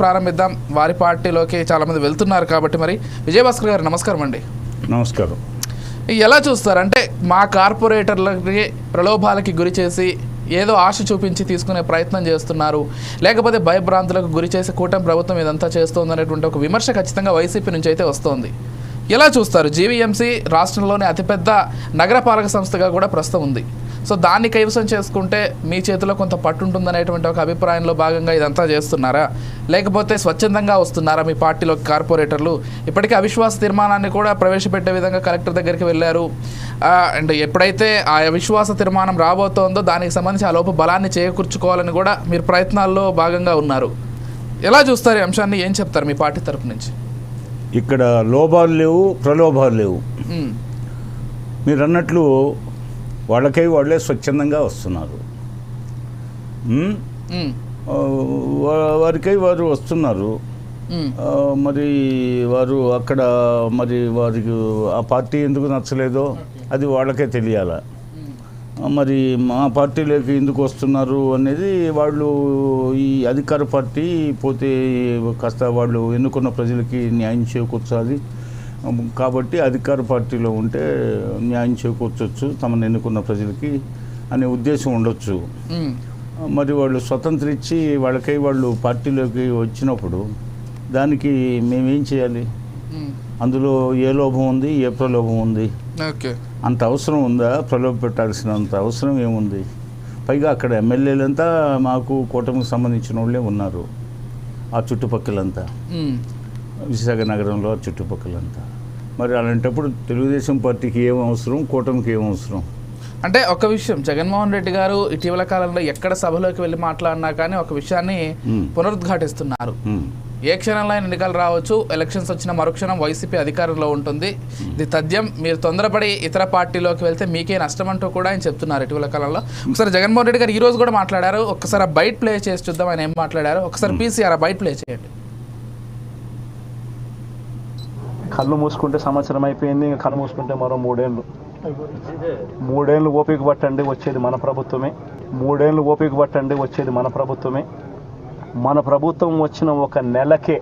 ప్రారంభిద్దాం. వారి పార్టీలోకి చాలామంది వెళ్తున్నారు కాబట్టి మరి విజయభాస్కర్ గారు నమస్కారం అండి. నమస్కారం. ఎలా చూస్తారు అంటే మా కార్పొరేటర్లకి ప్రలోభాలకి గురి చేసి ఏదో ఆశ చూపించి తీసుకునే ప్రయత్నం చేస్తున్నారు, లేకపోతే భయభ్రాంతులకు గురి చేసి కూటమి ప్రభుత్వం ఇదంతా చేస్తుంది అనేటువంటి ఒక విమర్శ ఖచ్చితంగా వైసీపీ నుంచి అయితే వస్తోంది. ఎలా చూస్తారు? జీవీఎంసీ రాష్ట్రంలోనే అతిపెద్ద నగరపాలక సంస్థగా కూడా ప్రస్తుతం ఉంది. సో దాన్ని కైవసం చేసుకుంటే మీ చేతిలో కొంత పట్టుంటుందనేటువంటి ఒక అభిప్రాయంలో భాగంగా ఇదంతా చేస్తున్నారా, లేకపోతే స్వచ్ఛందంగా వస్తున్నారా మీ పార్టీలోకి కార్పొరేటర్లు? ఇప్పటికే అవిశ్వాస తీర్మానాన్ని కూడా ప్రవేశపెట్టే విధంగా కలెక్టర్ దగ్గరికి వెళ్ళారు. అండ్ ఎప్పుడైతే ఆ అవిశ్వాస తీర్మానం రాబోతోందో దానికి సంబంధించి ఆ లోపు బలాన్ని చేకూర్చుకోవాలని కూడా మీరు ప్రయత్నాల్లో భాగంగా ఉన్నారు. ఎలా చూస్తారు ఈ అంశాన్ని? ఏం చెప్తారు మీ పార్టీ తరపు నుంచి? ఇక్కడ లోభాలు లేవు, ప్రలోభాలు లేవు. మీరు అన్నట్లు వాళ్ళే స్వచ్ఛందంగా వస్తున్నారు. వారికై వారు వస్తున్నారు. మరి వారు అక్కడ మరి వారికి ఆ పార్టీ ఎందుకు నచ్చలేదో అది వాళ్ళకే తెలియాల. మరి మా పార్టీలోకి ఎందుకు వస్తున్నారు అనేది వాళ్ళు ఈ అధికార పార్టీ పోతే కాస్త వాళ్ళు ఎన్నుకున్న ప్రజలకి న్యాయం చేకూర్చాలి కాబట్టి అధికార పార్టీలో ఉంటే న్యాయం చేకూర్చవచ్చు తమను ఎన్నుకున్న ప్రజలకి అనే ఉద్దేశం ఉండొచ్చు. మరి వాళ్ళు స్వతంత్రించి వాళ్ళకై వాళ్ళు పార్టీలోకి వచ్చినప్పుడు దానికి మేమేం చేయాలి? అందులో ఏ లోభం ఉంది, ఏ ప్రలోభం ఉంది? అంత అవసరం ఉందా? ప్రలోభ పెట్టాల్సినంత అవసరం ఏముంది? పైగా అక్కడ ఎమ్మెల్యేలంతా మాకు కూటమికి సంబంధించిన వాళ్ళే ఉన్నారు. ఆ చుట్టుపక్కలంతా విశాఖ నగరంలో చుట్టుపక్కలంతా. మరి అలాంటప్పుడు తెలుగుదేశం పార్టీకి ఏం అవసరం, కూటమికి ఏం అవసరం? అంటే ఒక విషయం, జగన్మోహన్ రెడ్డి గారు ఇటీవల కాలంలో ఎక్కడ సభలోకి వెళ్ళి మాట్లాడినా కానీ ఒక విషయాన్ని పునరుద్ఘాటిస్తున్నారు. ఏ క్షణంలో ఎన్నికలు రావచ్చు, ఎలక్షన్స్ వచ్చిన మరుక్షణం వైసీపీ అధికారంలో ఉంటుంది, ఇది తథ్యం, మీరు తొందరపడి ఇతర పార్టీలోకి వెళ్తే మీకే నష్టం అంటూ కూడా ఆయన చెప్తున్నారు ఇటీవల కాలంలో. ఒకసారి జగన్మోహన్ రెడ్డి గారు ఈ రోజు కూడా మాట్లాడారు. ఒకసారి ఆ బైట్ ప్లే చేసి చూద్దాం ఆయన ఏం మాట్లాడారు. ఒకసారి పీసీఆర్ ఆ బైట్ ప్లే చేయండి. కళ్ళు మూసుకుంటే సంవత్సరం అయిపోయింది, ఇంకా కళ్ళు మూసుకుంటే మరో 3 ఏళ్ళు ఓపిక పట్టండి, వచ్చేది మన ప్రభుత్వమే. 3 ఏళ్ళు ఓపిక పట్టండి, వచ్చేది మన ప్రభుత్వమే. మన ప్రభుత్వం వచ్చిన ఒక నెలకే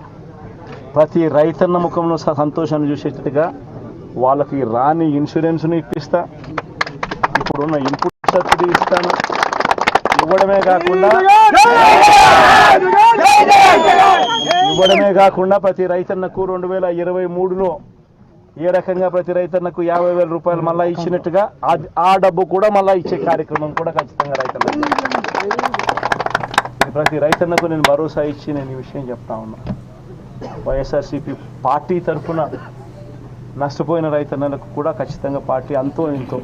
ప్రతి రైతన్న ముఖంలో సంతోషాన్ని చూసేటట్టుగా వాళ్ళకి రాని ఇన్సూరెన్స్ని ఇప్పిస్తా, ఇప్పుడున్న ఇన్పుట్ సబ్సిడీ ఇస్తాను. ఇవ్వడమే కాకుండా ప్రతి రైతన్నకు 2023లో ఏ రకంగా ప్రతి రైతన్నకు 50,000 రూపాయలు మళ్ళీ ఇచ్చినట్టుగా ఆ డబ్బు కూడా మళ్ళీ ఇచ్చే కార్యక్రమం కూడా ఖచ్చితంగా రైతన్నకు, ప్రతి రైతన్నకు నేను భరోసా ఇచ్చి నేను ఈ విషయం చెప్తా ఉన్నా. వైఎస్ఆర్సీపీ పార్టీ తరఫున నష్టపోయిన రైతన్నలకు కూడా ఖచ్చితంగా పార్టీ అంతో ఇంతో,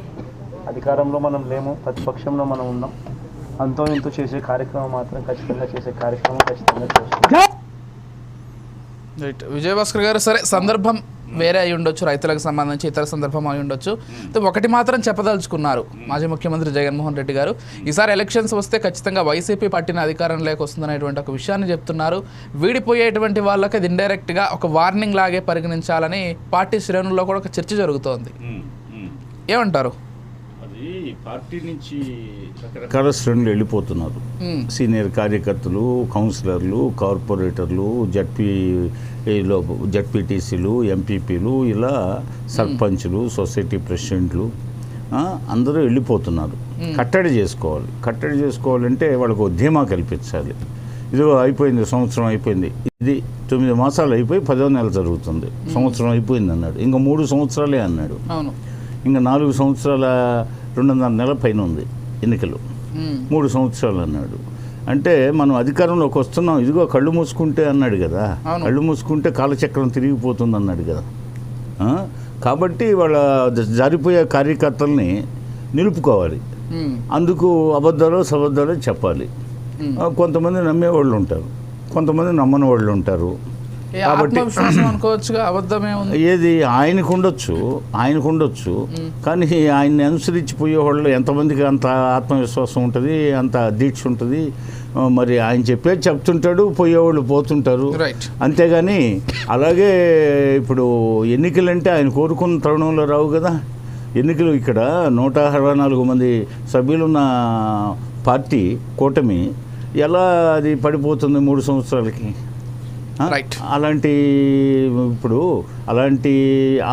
అధికారంలో మనం లేము, ప్రతిపక్షంలో మనం ఉన్నాం, అంతో ఇంతో చేసే కార్యక్రమం మాత్రం ఖచ్చితంగా చేస్తాం. విజయభాస్కర్ గారు, సరే సందర్భం వేరే అయి ఉండొచ్చు, రైతులకు సంబంధించి ఇతర సందర్భం అయి ఉండొచ్చు. ఒకటి మాత్రం చెప్పదలుచుకున్నారు మాజీ ముఖ్యమంత్రి జగన్మోహన్ రెడ్డి గారు, ఈసారి ఎలక్షన్స్ వస్తే ఖచ్చితంగా వైసీపీ పార్టీని అధికారంలోకి వస్తుందనేటువంటి ఒక విషయాన్ని చెప్తున్నారు. వీడిపోయేటువంటి వాళ్ళకి అది ఇండైరెక్ట్గా ఒక వార్నింగ్ లాగే పరిగణించాలని పార్టీ శ్రేణుల్లో కూడా ఒక చర్చ జరుగుతోంది. ఏమంటారు? అది పార్టీ నుంచి రకరకాల శ్రేణులు వెళ్ళిపోతున్నారు. సీనియర్ కార్యకర్తలు, కౌన్సిలర్లు, కార్పొరేటర్లు, జడ్పీటీసీలు, ఎంపీపీలు, ఇలా సర్పంచ్లు, సొసైటీ ప్రెసిడెంట్లు అందరూ వెళ్ళిపోతున్నారు. కట్టడి చేసుకోవాలంటే వాళ్ళకు ధీమా కల్పించాలి. ఇది అయిపోయింది, సంవత్సరం అయిపోయింది, ఇది 9 మాసాలు అయిపోయి 10వ నెల జరుగుతుంది, సంవత్సరం అయిపోయింది అన్నాడు. ఇంకా 3 సంవత్సరాలే అన్నాడు. ఇంకా 4 సంవత్సరాల 2.5 నెలల పైన ఉంది ఎన్నికలు, 3 సంవత్సరాలు అన్నాడు. అంటే మనం అధికారంలోకి వస్తున్నాం, ఇదిగో కళ్ళు మూసుకుంటే అన్నాడు కదా, కళ్ళు మూసుకుంటే కాలచక్రం తిరిగిపోతుంది అన్నాడు కదా. కాబట్టి వాళ్ళ జారిపోయే కార్యకర్తల్ని నిలుపుకోవాలి. అందుకు అబద్ధాలు చెప్పాలి. కొంతమంది నమ్మేవాళ్ళు ఉంటారు, కొంతమంది నమ్మని వాళ్ళు ఉంటారు. కాబట్టి ఏది ఆయనకు ఉండొచ్చు, కానీ ఆయన్ని అనుసరించిపోయే వాళ్ళు ఎంతమందికి అంత ఆత్మవిశ్వాసం ఉంటుంది, అంత దీక్ష ఉంటుంది. మరి ఆయన చెప్పేది చెప్తుంటాడు, పోయేవాళ్ళు పోతుంటారు. అంతేగాని అలాగే ఇప్పుడు ఎన్నికలంటే ఆయన కోరుకున్న తరుణంలో రావు కదా. ఎన్నికలు ఇక్కడ 164 మంది సభ్యులున్న పార్టీ కూటమి ఎలా అది పడిపోతుంది 3 సంవత్సరాలకి? రైట్. అలాంటి ఇప్పుడు అలాంటి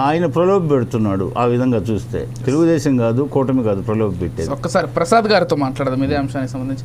ఆయన ప్రలోభ పెడుతున్నాడు. ఆ విధంగా చూస్తే తెలుగుదేశం కాదు, కూటమి కాదు ప్రలోభ పెట్టేది. ఒక్కసారి ప్రసాద్ గారితో మాట్లాడదాం ఇదే అంశానికి సంబంధించి.